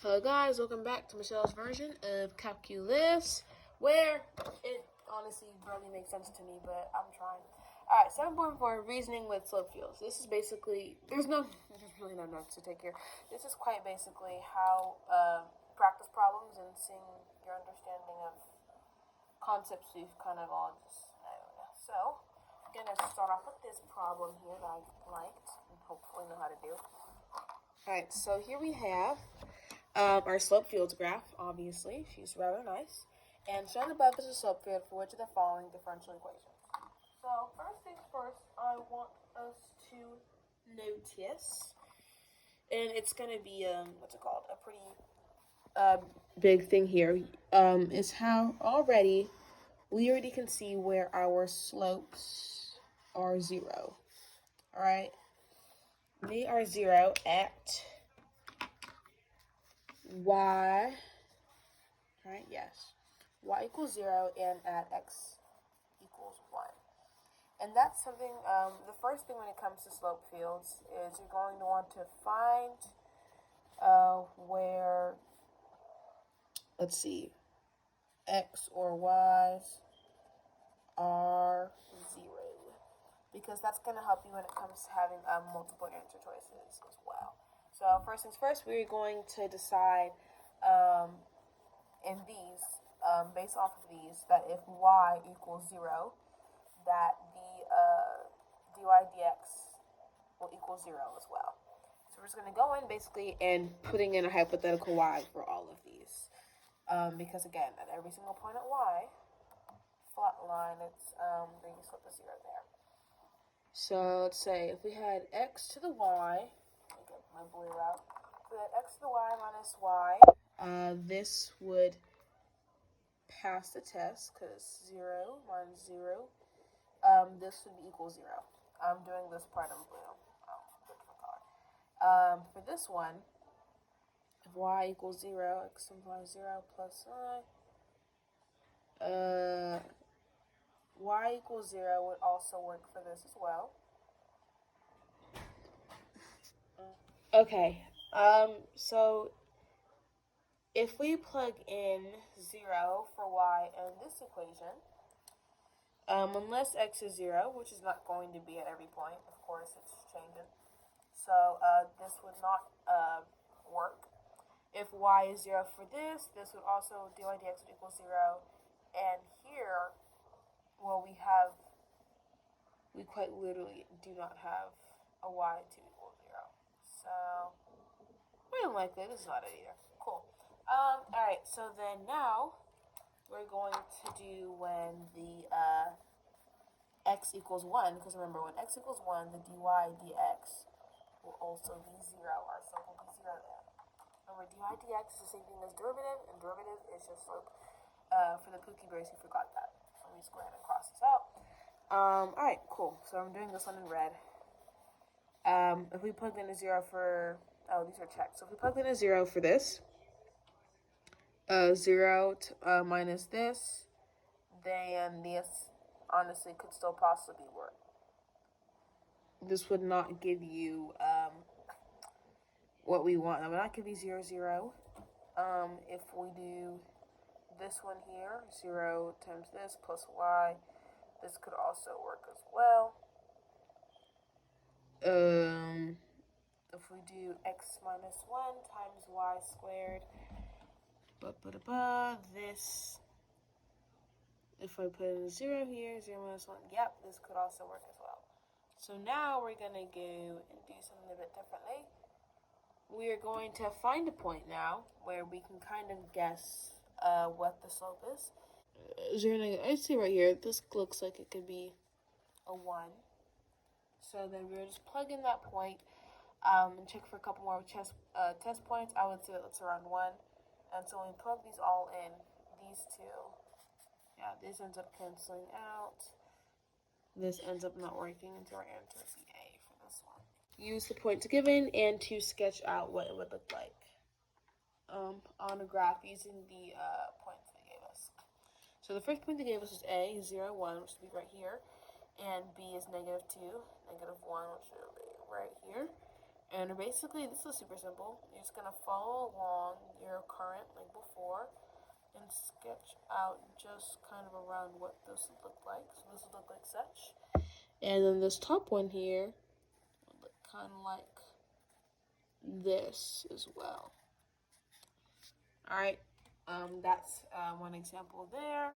Hello guys, welcome back to Michelle's version of calculus, where it honestly barely makes sense to me, but I'm trying. Alright, 7.4, reasoning with slope fields. This is basically, there's really no notes to take here. This is quite basically how practice problems and seeing your understanding of concepts we've kind of all just known. So, I'm going to start off with this problem here that I liked and hopefully know how to do. Alright, so here we have our slope fields graph, obviously. She's rather nice. And shown above is a slope field for which of the following differential equations. So, first things first, I want us to notice, and it's going to be, a pretty big thing here, is how we already can see where our slopes are 0. Alright? They are 0 at y, right, yes, y equals 0 and at x equals 1. And that's something, the first thing when it comes to slope fields is you're going to want to find where, let's see, x or y's are 0. Because that's going to help you when it comes to having multiple answer choices as well. So first things first, we're going to decide in these, based off of these, that if y equals 0, that the dy dx will equal 0 as well. So we're just going to go in basically and putting in a hypothetical y for all of these. Because again, at every single point at y, flat line, it's then you slip a 0 there. So let's say if we had x to the y, get my blue out. If we had x to the y minus y, this would pass the test because 0 minus 0. This would be equal 0. I'm doing this part in blue. Different color. For this one, if y equals 0, x implies 0 plus y equals 0 would also work for this as well. Okay, so if we plug in 0 for y in this equation, unless x is 0, which is not going to be at every point, of course, it's changing. So this would not work. If y is 0 for this would also dy dx would equal 0. And here, well, we quite literally do not have a y to equal 0. So, more than likely, this is not it either. Cool. Alright, so then now, we're going to do when the x equals 1, because remember, when x equals 1, the dy dx will also be 0. Our slope will be 0 there. Remember, dy dx is the same thing as derivative, and derivative is just slope. For the Pookie Bears who forgot that. Let me just go ahead and cross this out. Alright, cool. So I'm doing this one in red. If we plugged in a 0 for, these are checked. So if we plugged in a 0 for this, 0 minus this, then this honestly could still possibly work. This would not give you what we want. It would not give you 0, 0. If we do this one here, 0 times this plus y, this could also work as well. If we do x minus 1 times y squared, this, if I put in a 0 here, 0 minus 1, yep, this could also work as well. So now we're going to go and do something a bit differently. We are going to find a point now where we can kind of guess what the slope is. I see right here, this looks like it could be a 1. So then we'll just plug in that point and check for a couple more test points. I would say it's around 1. And so when we plug these all in, these two, this ends up canceling out. This ends up not working, and so our answer is A for this one. Use the points given and to sketch out what it would look like on a graph using the points they gave us. So the first point they gave us is A, 0, 1, which would be right here. And B is -2, -1, which will be right here. And basically, this is super simple. You're just going to follow along your current like before and sketch out just kind of around what this would look like. So this would look like such. And then this top one here would look kind of like this as well. Alright, that's one example there.